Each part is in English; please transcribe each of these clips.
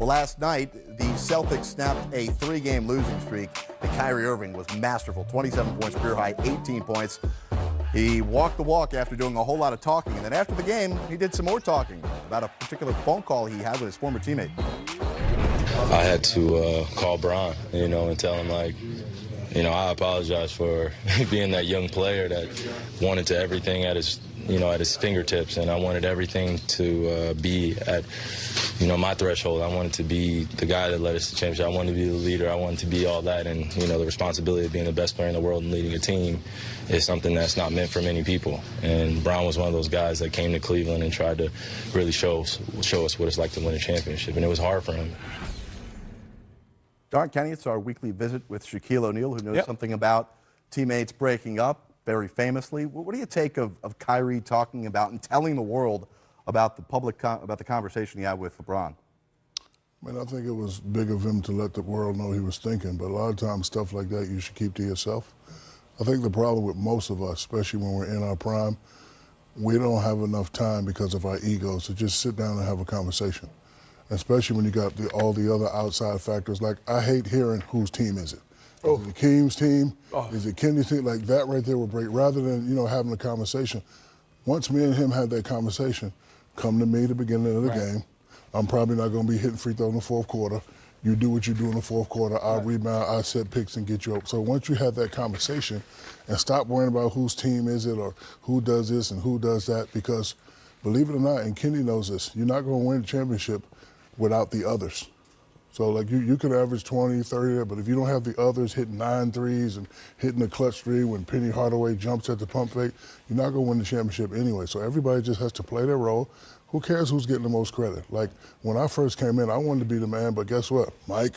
Well, last night, the Celtics snapped a 3-game losing streak, and Kyrie Irving was masterful. 27 points, career high, 18 points. He walked the walk after doing a whole lot of talking, and then after the game, he did some more talking about a particular phone call he had with his former teammate. I had to call Bron, and tell him, I apologize for being that young player that wanted to everything at his fingertips, and I wanted everything to be at, my threshold. I wanted to be the guy that led us to championship. I wanted to be the leader. I wanted to be all that, and the responsibility of being the best player in the world and leading a team is something that's not meant for many people. And Bron was one of those guys that came to Cleveland and tried to really show us what it's like to win a championship, and it was hard for him. Darn, Kenny, it's our weekly visit with Shaquille O'Neal, who knows something about teammates breaking up, very famously. What do you take of Kyrie talking about and telling the world about the conversation he had with LeBron? I think it was big of him to let the world know he was thinking, but a lot of times stuff like that you should keep to yourself. I think the problem with most of us, especially when we're in our prime, we don't have enough time because of our egos to just sit down and have a conversation. Especially when you got all the other outside factors. Like, I hate hearing whose team is it. Is it Keem's team? Is it Kenny's team? Like, that right there would break. Rather than, having a conversation. Once me and him had that conversation, come to me at the beginning of the game. I'm probably not going to be hitting free throws in the fourth quarter. You do what you do in the fourth quarter. I'll rebound, I'll set picks and get you up. So once you have that conversation and stop worrying about whose team is it or who does this and who does that, because believe it or not, and Kenny knows this, you're not going to win the championship without the others. So, like, you could average 20, 30 there, but if you don't have the others hitting 9 threes and hitting the clutch three when Penny Hardaway jumps at the pump fake, you're not going to win the championship anyway. So everybody just has to play their role. Who cares who's getting the most credit? Like, when I first came in, I wanted to be the man, but guess what? Mike,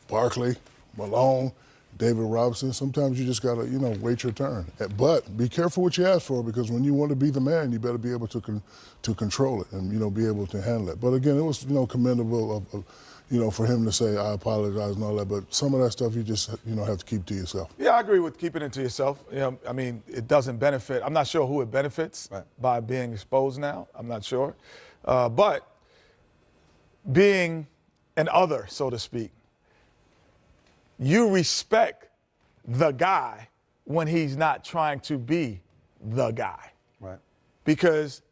Barkley, Malone, David Robinson, sometimes you just got to, wait your turn. But be careful what you ask for, because when you want to be the man, you better be able to control it and, be able to handle it. But again, it was, commendable for him to say, I apologize and all that. But some of that stuff you just, have to keep to yourself. Yeah, I agree with keeping it to yourself. It doesn't benefit. I'm not sure who it benefits by being exposed now. I'm not sure. But being an other, so to speak, you respect the guy when he's not trying to be the guy. Right. Because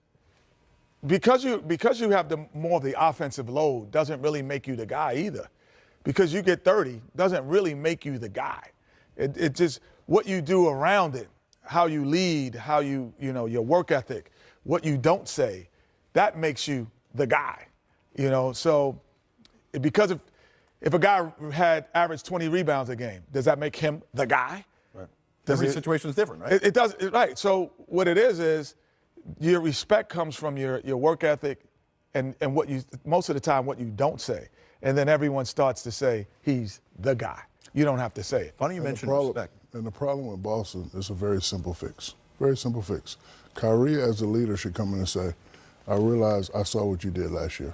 you have more of the offensive load doesn't really make you the guy either. Because you get 30 doesn't really make you the guy. It just what you do around it, how you lead, how your work ethic, what you don't say, that makes you the guy. So because if a guy had averaged 20 rebounds a game, does that make him the guy? Right. Every situation is different, right? It does, right. So what it is your respect comes from your work ethic and what you, most of the time, what you don't say. And then everyone starts to say, he's the guy. You don't have to say it. Funny you mentioned respect. And the problem with Boston is a very simple fix. Very simple fix. Kyrie, as a leader, should come in and say, I realize I saw what you did last year,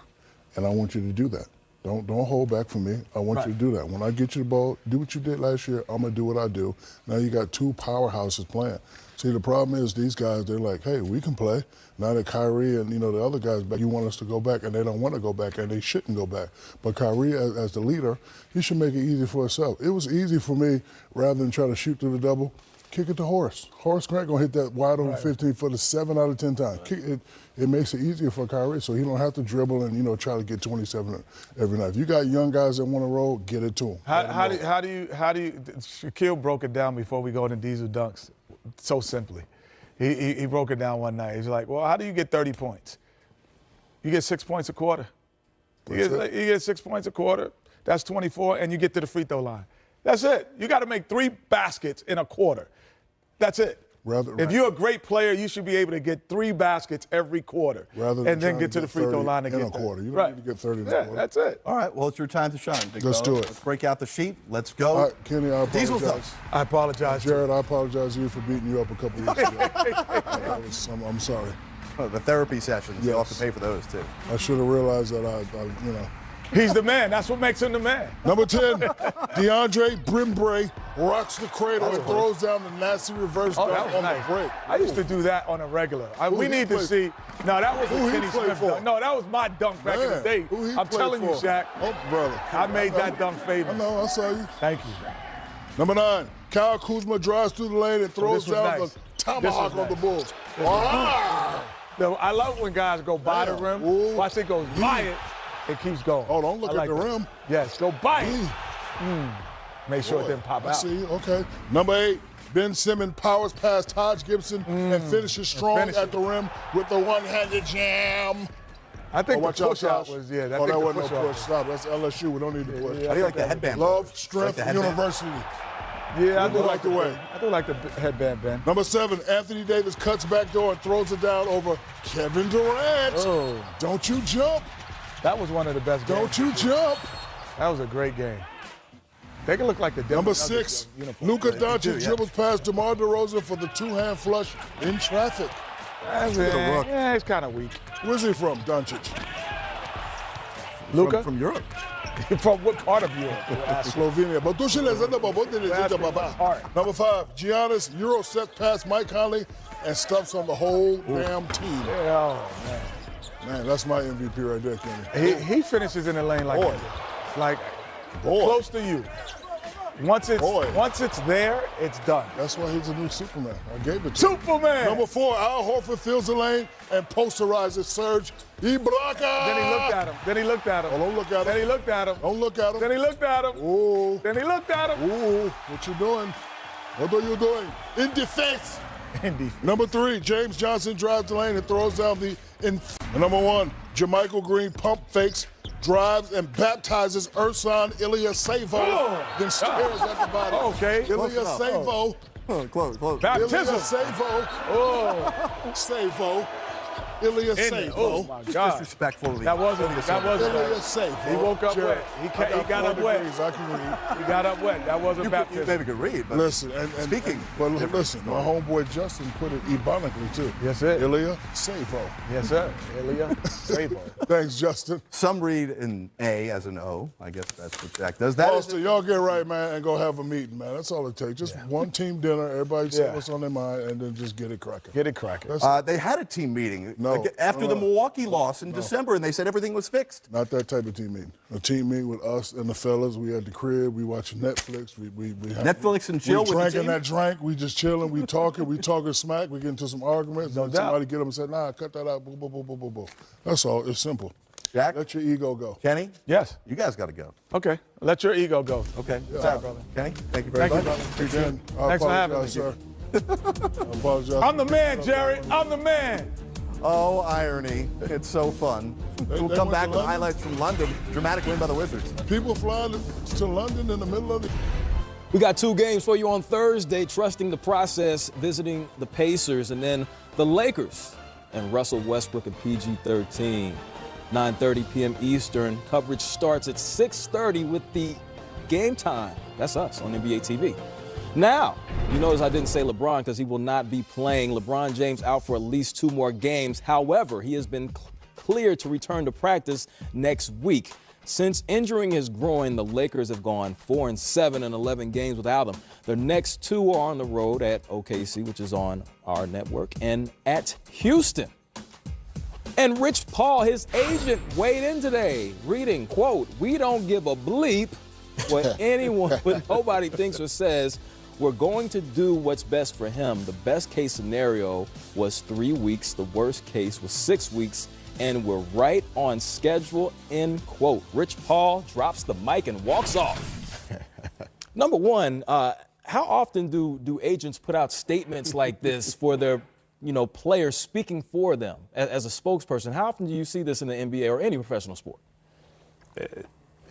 and I want you to do that. Don't hold back from me. I want you to do that. When I get you the ball, do what you did last year. I'm going to do what I do. Now you got 2 powerhouses playing. See, the problem is these guys, they're like, hey, we can play. Now that Kyrie and, the other guys back, you want us to go back, and they don't want to go back, and they shouldn't go back. But Kyrie, as the leader, he should make it easy for himself. It was easy for me, rather than try to shoot through the double, kick it to Horace. Horace Grant going to hit that wide open 15-footer 7 out of 10 times. It makes it easier for Kyrie, so he don't have to dribble and, try to get 27 every night. If you got young guys that want to roll, get it to them. How do you Shaquille broke it down before we go into Diesel Dunks so simply. He broke it down one night. He's like, well, how do you get 30 points? You get 6 points a quarter. You get 6 points a quarter. That's 24, and you get to the free throw line. That's it. You got to make 3 baskets in a quarter. That's it. If you're a great player, you should be able to get 3 baskets every quarter, and then get to the free throw line and get a quarter. You don't need to get 30 in a quarter. That's it. All right, well, it's your time to shine, Big Let's do it. Let's break out the sheet. Let's go. All right, Kenny, I apologize. I apologize. Jared, I apologize to you for beating you up a couple weeks ago. I'm sorry. Oh, the therapy sessions, you'll have to pay for those, too. I should have realized that He's the man. That's what makes him the man. Number 10, DeAndre Brimbrae rocks the cradle and throws down the nasty reverse Oh, dunk that was on nice. the break. I used to do that on a regular. We need to see. No, that was Who a he Kenny played Smith for? dunk. No, that was my dunk back in the day. Who he I'm played telling you, for? Shaq. Oh, brother. I made that dunk I famous. know, I saw you. Thank you. Number 9, Kyle Kuzma drives through the lane and throws this was down nice. the tomahawk This was on the nice. Bulls. This was No, I love when guys go by the Damn. rim. Ooh. Watch it goes by it. It keeps going. Oh, don't look I at like the that. rim. Yes, go by it. Eee. Make sure Boy, it didn't pop I out. see you. Okay. Number 8, Ben Simmons powers past Taj Gibson and finishes strong Finish at it. the rim with the one-handed jam. I think the Watch out, push-out Josh. was, yeah. I Oh, think that the wasn't no push-out push. Stop. That's LSU. We don't need to push. How do you like the headband? Love, Strength, the headband? University. Yeah, I do like like the the way. I do like the headband, Ben. Number 7, Anthony Davis cuts back door and throws it down over Kevin Durant. Oh, Don't you jump. that was one of the best games. Don't you jump. That was a great game. They can look like the Denver Number Nuggets 6, uniform. Luka do, Doncic yeah. dribbles past DeMar DeRozan for the two-hand flush in traffic. That's Look at the look. Yeah, it's kind of weak. Where's he from, Doncic? Luka? From Europe. From what part of Europe? Slovenia. But Alright. Number 5, Giannis Euro sets past Mike Conley and stuffs on the whole damn team. Oh, man. Man, that's my MVP right there, Kenny. He finishes in the lane like Boy. that. Like Boy. close to you. Once Boy. it's there, it's done. That's why he's a new Superman. I gave it to Superman. Number 4, Al Horford fills the lane and posterizes Serge Ibaka. Then he looked at him. Then he looked at him. Oh, don't look at Then he him. looked at him. Don't look at Then him. he looked at him. Ooh. Then he looked at him. Ooh. What you doing? What are you doing? In defense. Indeed. Number 3, James Johnson drives the lane and throws down the And number 1, Jermichael Green pump fakes, drives, and baptizes Ersan Ilyasova, then stares at the body. Okay. Ilyasova. Close. Baptism. Ilyasova. Oh. Savo. Ilyasova. Oh my God. Disrespectful. That wasn't. Ilyasova. He woke up Jared, wet. He got up wet. I can read. He got up wet. That wasn't You baptism. maybe could read, but Listen, and speaking. but listen, my homeboy Justin put it ebonically too. Yes, sir. Ilya Savo. Yes, sir. Ilya Savo. Thanks, Justin. some read in A as an O. I guess that's what Jack does. That is Austin, y'all get right, man, and go have a meeting, man. That's all it takes. Just one team dinner, everybody say Yeah. what's on their mind, and then just get it cracking. Get it cracking. That's they had a team meeting No. after the Milwaukee loss in December, and they said everything was fixed. not that type of team meeting. A team meeting with us and the fellas. We at the crib. We watching Netflix. We have, Netflix and chill We with the drinking team? that drink. We just chilling. We talking smack. We get into some arguments. No and doubt. somebody get them and say, nah, cut that out. Boo, boo, boo, boo, boo, boo. That's all. It's simple. Jack? Let your ego go. Kenny? Yes. You guys got to go. Okay. Let your ego go. Okay. What's up, brother? Kenny, thank you very Thank you, much. brother. Again, I Thanks for having apologize, me. sir. I apologize. I'm the man, Jerry. I'm the man. Oh, irony. It's so fun. We'll they come went back to with London? highlights from London. Dramatic win by the Wizards. People flying to London in the middle of the. We got 2 games for you on Thursday, trusting the process, visiting the Pacers, and then the Lakers and Russell Westbrook and PG-13. 9:30 p.m. Eastern. Coverage starts at 6:30 with the Game Time. That's us on NBA TV. Now, you notice I didn't say LeBron because he will not be playing. LeBron James out for at least 2 more games. However, he has been cleared to return to practice next week. Since injuring his groin, the Lakers have gone 4-7 in 11 games without him. Their next 2 are on the road at OKC, which is on our network, and at Houston. And Rich Paul, his agent, weighed in today, reading, quote, "We don't give a bleep what anyone, but nobody thinks or says. We're going to do what's best for him. The best case scenario was 3 weeks. The worst case was 6 weeks. And we're right on schedule," end quote. Rich Paul drops the mic and walks off. Number one, how often do agents put out statements like this for their players speaking for them as a spokesperson? How often do you see this in the NBA or any professional sport?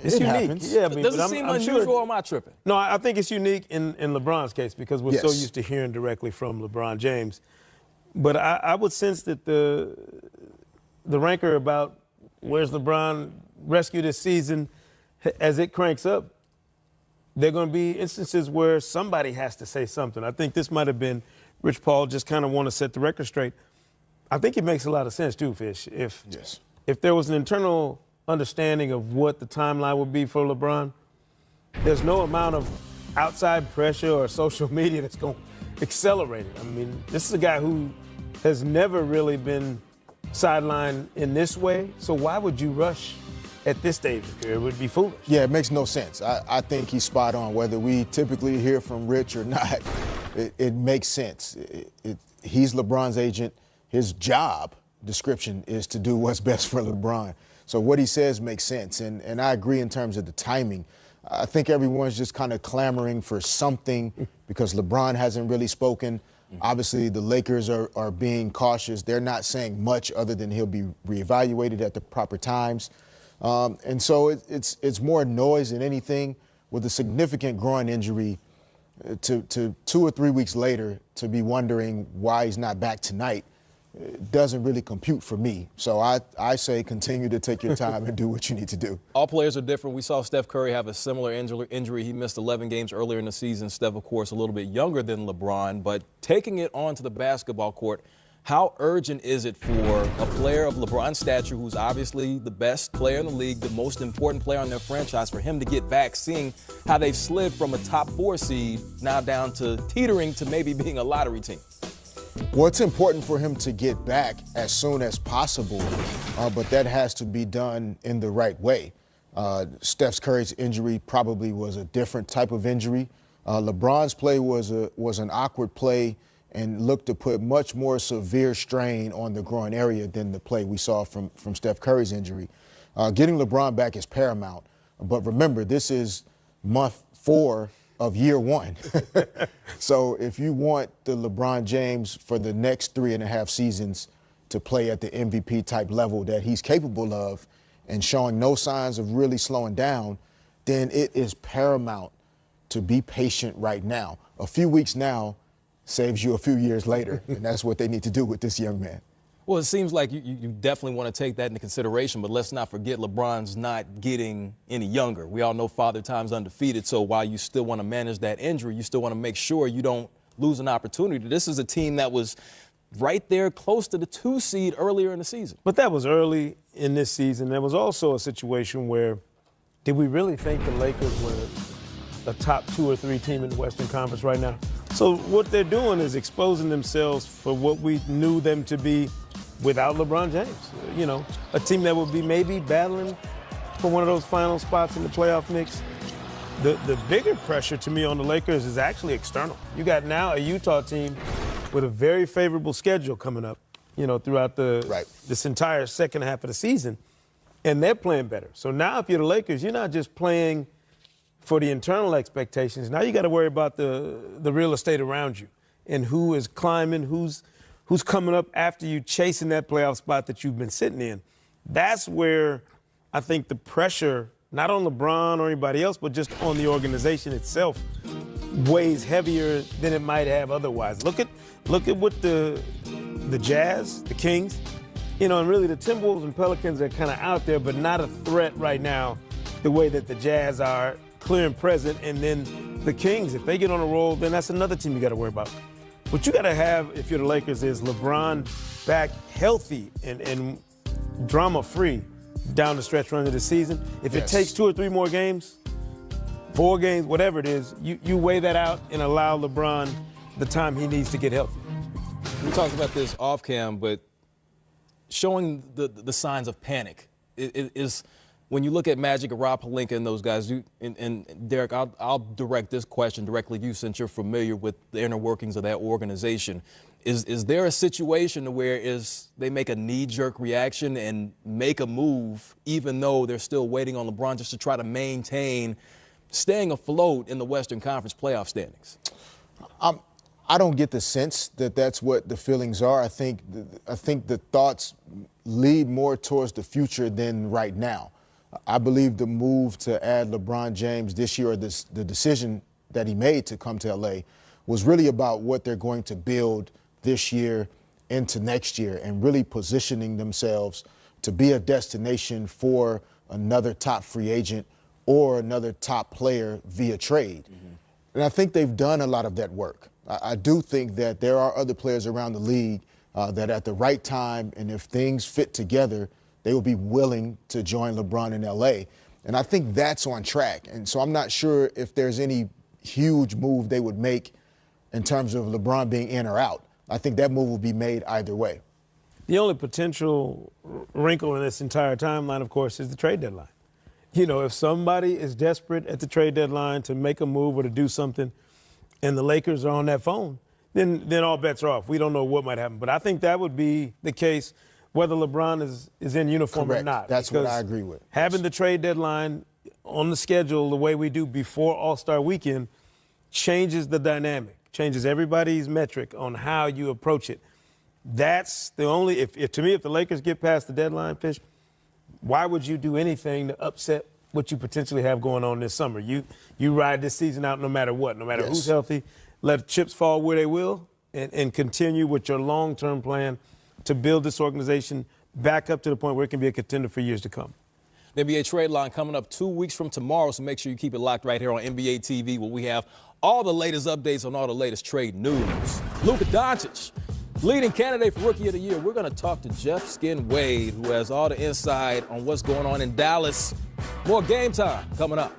It's unique. Happens. Yeah, I mean, Does but it seem I'm unusual sure, or am I tripping? No, I think it's unique in LeBron's case because we're so Yes. used to hearing directly from LeBron James. But I would sense that the rancor about where's LeBron rescue this season, as it cranks up, there are going to be instances where somebody has to say something. I think this might have been Rich Paul just kind of want to set the record straight. I think it makes a lot of sense too, Fish. If there was an internal understanding of what the timeline would be for LeBron, there's no amount of outside pressure or social media that's going to accelerate it. I mean, this is a guy who has never really been sidelined in this way. So why would you rush at this stage of the career? It would be foolish. Yeah, it makes no sense. I think he's spot on. Whether we typically hear from Rich or not, it makes sense. He's LeBron's agent. His job description is to do what's best for LeBron. So what he says makes sense. And I agree in terms of the timing. I think everyone's just kind of clamoring for something because LeBron hasn't really spoken. Obviously, the Lakers are being cautious. They're not saying much other than he'll be reevaluated at the proper times. And so it's more noise than anything. With a significant groin injury, to 2 or 3 weeks later to be wondering why he's not back tonight doesn't really compute for me. So I say continue to take your time and do what you need to do. All players are different. We saw Steph Curry have a similar injury. He missed 11 games earlier in the season. Steph, of course, a little bit younger than LeBron. But taking it onto the basketball court, how urgent is it for a player of LeBron's stature, who's obviously the best player in the league, the most important player on their franchise, for him to get back, seeing how they've slid from a top 4 seed now down to teetering to maybe being a lottery team? Well, it's important for him to get back as soon as possible, but that has to be done in the right way. Steph Curry's injury probably was a different type of injury. LeBron's play was an awkward play and looked to put much more severe strain on the groin area than the play we saw from Steph Curry's injury. Getting LeBron back is paramount, but remember, this is month 4 of year 1. So if you want the LeBron James for the next 3.5 seasons to play at the MVP type level that he's capable of and showing no signs of really slowing down, then it is paramount to be patient right now. A few weeks now saves you a few years later, and that's what they need to do with this young man. Well, it seems like you definitely want to take that into consideration, but let's not forget LeBron's not getting any younger. We all know Father Time's undefeated, so while you still want to manage that injury, you still want to make sure you don't lose an opportunity. This is a team that was right there close to the 2 seed earlier in the season. But that was early in this season. There was also a situation where, did we really think the Lakers were a top 2 or 3 team in the Western Conference right now? So what they're doing is exposing themselves for what we knew them to be without LeBron James. You know, a team that would be maybe battling for one of those final spots in the playoff mix. The bigger pressure to me on the Lakers is actually external. You got now a Utah team with a very favorable schedule coming up, you know, throughout this entire second half of the season, and they're playing better. So now if you're the Lakers, you're not just playing for the internal expectations. Now you got to worry about the real estate around you and who is climbing, who's coming up after you, chasing that playoff spot that you've been sitting in. That's where I think the pressure, not on LeBron or anybody else, but just on the organization itself, weighs heavier than it might have otherwise. Look at what the Jazz, the Kings, you know, and really the Timberwolves and Pelicans are kind of out there, but not a threat right now the way that the Jazz are, clear and present. And then the Kings, if they get on a roll, then that's another team you got to worry about. What you got to have, if you're the Lakers, is LeBron back healthy and drama-free down the stretch run of the season. If it takes 2 or 3 more games, 4 games, whatever it is, you weigh that out and allow LeBron the time he needs to get healthy. We talked about this off cam, but showing the signs of panic is when you look at Magic, Rob Pelinka, and those guys. And Derek, I'll direct this question directly to you since you're familiar with the inner workings of that organization. Is there a situation where they make a knee-jerk reaction and make a move even though they're still waiting on LeBron just to try to maintain staying afloat in the Western Conference playoff standings? I don't get the sense that that's what the feelings are. I think the thoughts lead more towards the future than right now. I believe the move to add LeBron James this year, or the decision that he made to come to LA, was really about what they're going to build this year into next year and really positioning themselves to be a destination for another top free agent or another top player via trade. Mm-hmm. And I think they've done a lot of that work. I do think that there are other players around the league that at the right time, and if things fit together, they will be willing to join LeBron in LA. And I think that's on track. And so I'm not sure if there's any huge move they would make in terms of LeBron being in or out. I think that move will be made either way. The only potential wrinkle in this entire timeline, of course, is the trade deadline. You know, if somebody is desperate at the trade deadline to make a move or to do something, and the Lakers are on that phone, then all bets are off. We don't know what might happen. But I think that would be the case whether LeBron is in uniform Correct. or not. That's what I agree with. Having the trade deadline on the schedule the way we do before All-Star Weekend changes the dynamic, changes everybody's metric on how you approach it. That's the only, to me, if the Lakers get past the deadline, Fish, why would you do anything to upset what you potentially have going on this summer? You ride this season out no matter what, no matter who's healthy, let chips fall where they will, and continue with your long-term plan to build this organization back up to the point where it can be a contender for years to come. The NBA trade line coming up 2 weeks from tomorrow, so make sure you keep it locked right here on NBA TV, where we have all the latest updates on all the latest trade news. Luka Doncic, leading candidate for Rookie of the Year. We're going to talk to Jeff Skin Wade, who has all the insight on what's going on in Dallas. More Game Time coming up.